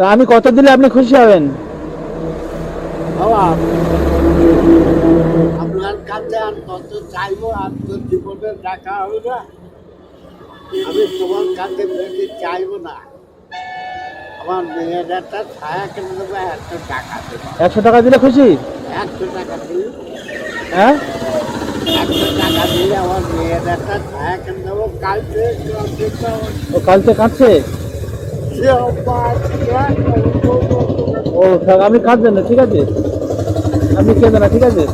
তা আমি কত দিলে আপনি খুশি হবেন? বাবা, আপনার কাছে আর কত চাইবো? আর তো জীবনে দেখা হবে না। আমি তোমার কাছে বেশি চাইবো না। আমার মেয়ের একটা ছায়া কিনে দেবো, 100 টাকা দেবো। 100 টাকা দিলে খুশি? 100 টাকা দিলে, হ্যাঁ, 100 টাকা দিলে আমার মেয়ের একটা ছায়া কিনে দেবো। কালকে ও কালকে কাঁদছে। ও থাক, আপনি কাঁদবেন না, ঠিক আছে? আপনি কেঁদে না, ঠিক আছে?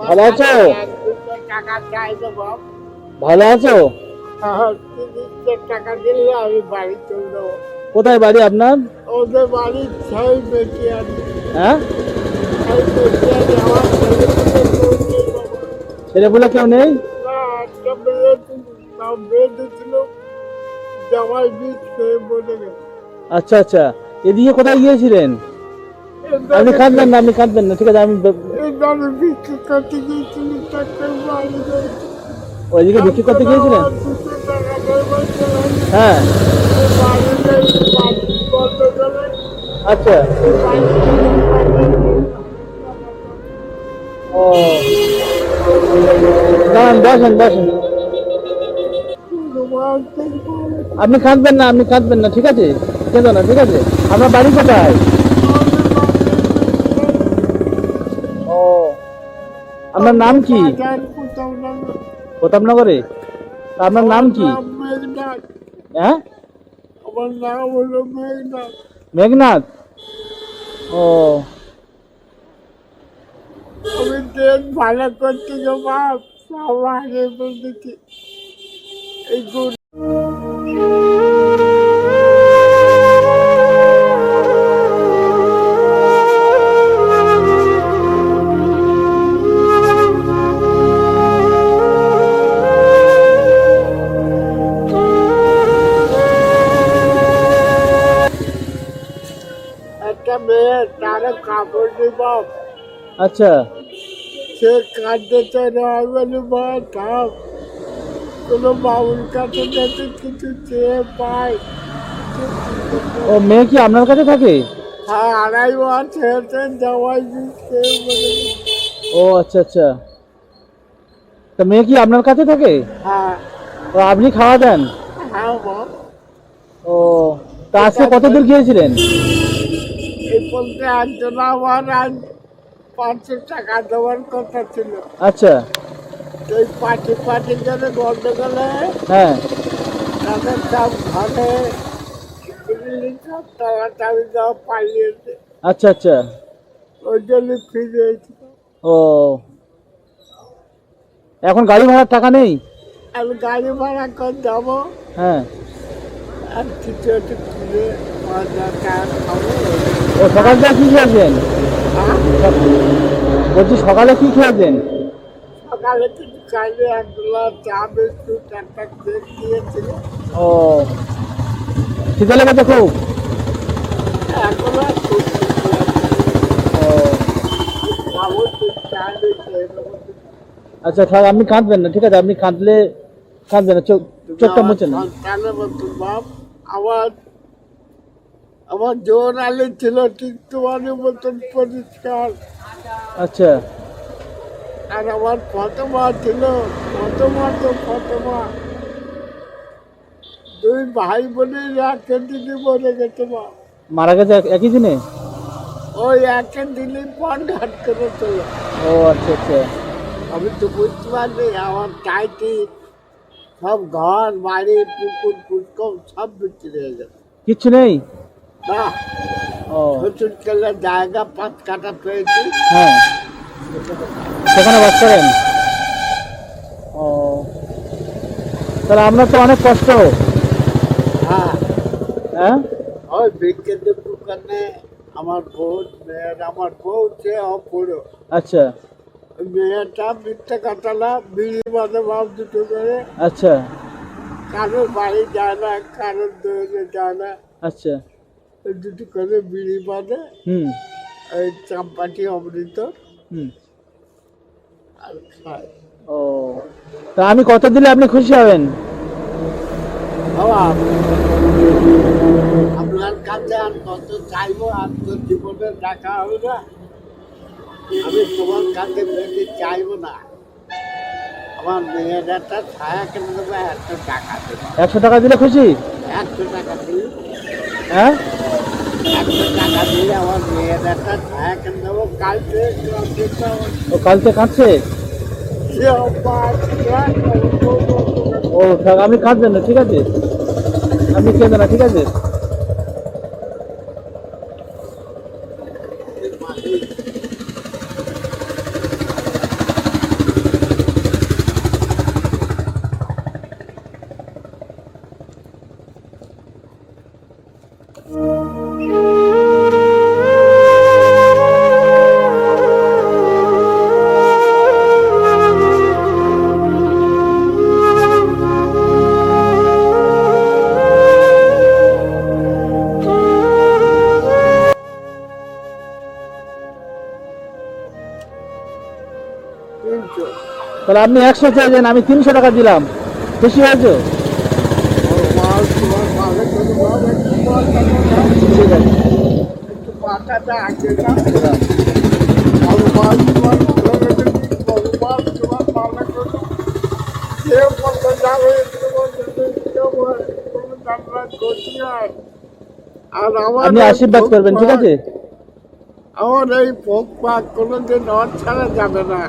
ভালো আছো? টাকা চাই দেবো। ভালো আছো? 30 টাকা দিলে আমি বাড়ি চলে দেবো। কোথায় বাড়ি আপনার? ওদের বাড়ির ছয় বেশি আছে। হ্যাঁ, ছয় বেশি আছে। আমার ছেলেপুলে কেউ নেই? একটা মেয়ে নাম বেঁধে ছিল, জামাই বীজ খেয়ে বলে গেছে। আচ্ছা আচ্ছা, এদিকে কোথায় গিয়েছিলেন? আপনি কাঁদবেন না, আপনি কাঁদবেন না, ঠিক আছে? আমি এই দামে বিক্রি করতে গিয়েছিল, তাকে বাড়ি গেছে। ওইদিকে বিক্রি করতে গিয়েছিলেন? হ্যাঁ, আচ্ছা। ও দাঁড়ান, বসেন বসেন। আপনি কাঁদবেন না, আপনি কাঁদবেন না, ঠিক আছে? কেঁদো না, ঠিক আছে? আপনার বাড়ি কোথায়? ও, আপনার নাম কি? প্রতাপনগরে? তা আপনার নাম কি? হ্যাঁ, আমার নাম হলো মেঘনাথ। মেঘনাথ। ও, আমি ট্রেন ভালো করতে যাবো, সব আগে বলতেছি। এই একটা মেয়ে, তার কাপড় দিব। আচ্ছা। সে কাঁদতে চলে বলে, মা থাম, কোনো বাবুর কাছে যাতে কিছু চেয়ে পাই। ও, মেয়ে কি আপনার কাছে থাকে? হ্যাঁ, 2.5 মাস হয়েছে, জামাই বীজ খেয়ে বলে গেছে। ও আচ্ছা আচ্ছা, তা মেয়ে কি আপনার কাছে থাকে? হ্যাঁ ও, আপনি খাওয়া দেন? হ্যাঁ মা। ও, তা আজকে কত দূর গিয়েছিলেন? এই বলতে একজন আমার আজ 500 টাকা দেওয়ার কথা ছিল। আচ্ছা। এই পার্টি করে গন্ডগোলে হ্যাঁ, তাদের সব ঘরে সব তাড়াতাড়ি দেওয়া পালিয়েছে। আচ্ছা আচ্ছা। ওই জন্য ফিরে এসেছিল। ও, এখন গাড়ি ভাড়ার টাকা নেই? আমি গাড়ি ভাড়া করে যাবো, হ্যাঁ। আর কিছু একটু কিনে 5,000 টাকা খাবো। ও, সকালটা কি খেয়েছেন? আর বলছি সকালে কি খেয়েছেন? সকালে কিছু খাইলে 1 গ্লাস চা বিস্কুট একটা কেক দিয়েছিল। ও, খিদে লেগেছে খুব? এখন আর খুব কিছু আছে। ও খাবো, ঠিক চা দিয়ে খেয়ে নেবো। আচ্ছা, থাক, আপনি কাঁদবেন না, ঠিক আছে? আপনি কাঁদলে কাঁদবেন না, চোখটা মুছে না। সন্তানের মতন বাপ। আমার আমার জোর আলে ছিল ঠিক তোমার মতন পরিষ্কার। আচ্ছা। আর আমার ফতমা ছিল, ফতমা তো ফতমা। 2 ভাই বোনের একে দিনে মরে গেছে মা। মারা গেছে একই দিনে? ওই একে দিনে পর ঘাট করে চলো। ও আচ্ছা আচ্ছা। আমি তো বুঝতে পারছি, আমার চাইটি সব ঘর বাড়ি পুকুর পুষ্কর সব বিক্রি হয়ে গেছে। কিচ্ছু নেই? না, ও শ্বশুর কেলার জায়গা 5 কাঠা পেয়েছি। হ্যাঁ, সেখানে বাস করেন? ও, তাহলে আপনার তো অনেক কষ্ট। হ্যাঁ, হ্যাঁ, ওই বিক্রির দোকানে আমার বউ সে অপুরো। আচ্ছা মেয়েটা মিথ্যে কাটালা, বিড়ি বাঁধে বাপ দুটো করে। আচ্ছা। কারোর বাড়ি যায় না, কারোর দৌড়ে যায় না। আচ্ছা। ওই দুটো করে বিড়ি বাঁধে, হুম ওই চাম্পাটি অমৃত হুম। আর খায়। ও, তা আমি কত দিলে আপনি খুশি হবেন? বাবা, আপনার কাছে আর কত চাইবো, আর তো জীবনে দেখা হবে না। আমি তোমার কাছে বেশি চাইবো না। আমার মেয়ের একটা ছায়া কিনে দেবো, 100 টাকা দেবো। 100 টাকা দিলে খুশি? 100 টাকা দিলে, হ্যাঁ 100 টাকা দিলে আমার মেয়ের একটা ছায়া কিনে দেবো। কালকে ও কালকে কাঁদছে? ও থাক, আমি কাঁদবেন না, ঠিক আছে? আপনি কেঁদে না, ঠিক আছে? তাহলে আপনি 100 চাইছেন, আমি 300 টাকা দিলাম, খুশি হয়েছে? ঠিক আছে। পাতাটা আগে না, ভগবান তোমার ভগবান তোমার পালন করো। কেউ বলতে যাবে, কেউ কোনো যাত্রা করছি না। আর আমার আপনি আশীর্বাদ করবেন, ঠিক আছে? আমার এই ভোগ পাক কোনোদিন ছাড়া যাবে না।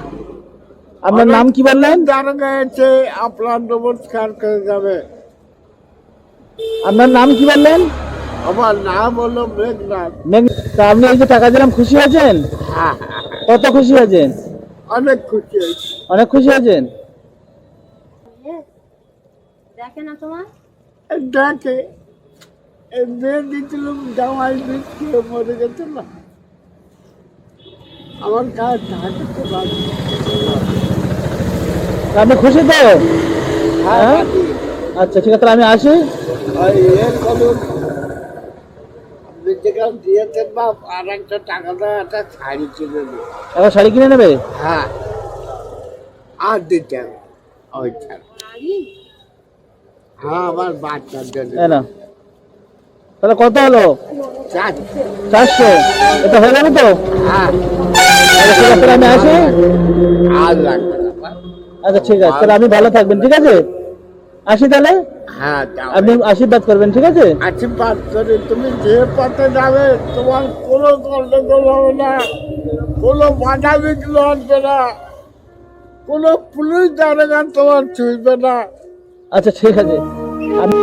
আপনার নাম কি বললেন? দারোগা এসে আপনার নমস্কার করে যাবে। আপনার নাম কি বললেন? আমার নাম হলো মেঘনাথ। তা আপনি এই যে টাকা দিলাম, খুশি হয়েছেন? হ্যাঁ, কত খুশি হয়েছেন? অনেক খুশি হয়েছি। অনেক খুশি হয়েছেন? দেখে না তোমার? ডাকে মেয়ে দিয়েছিলাম, জামাই দিচ্ছি, মরে গেছে না। আমার কাছে থাকে তো ভালো। তা আপনি খুশি তো? হ্যাঁ, হ্যাঁ? আচ্ছা ঠিক আছে, তাহলে আমি আসি। ওই এর বলুন, আপনি যেখানে দিয়েছেন বা আর একটা টাকা দেওয়া একটা শাড়ি কিনে দিন। এখন শাড়ি কিনে নেবে? হ্যাঁ, আর দিতে হবে ওই ছাড়া। শাড়ি? হ্যাঁ, আমার বাচ্চার জন্য। তাই না? তাহলে কত হলো? 400। এটা হয়ে যাবে তো? হ্যাঁ, আচ্ছা ঠিক আছে, তাহলে আমি আসি। আর লাগবে না বা? আচ্ছা ঠিক আছে, তাহলে আমি ভালো থাকবেন, ঠিক আছে? আসি তাহলে। হ্যাঁ, যাও। আপনি আশীর্বাদ করবেন, ঠিক আছে? আশীর্বাদ করে তুমি যে পথে যাবে, তোমার কোনো গন্ডগোল হবে না, কোনো বাধা বিঘ্ন আসবে না, কোনো পুলিশ দারোগা তোমার ছুঁইবে না। আচ্ছা ঠিক আছে। আমি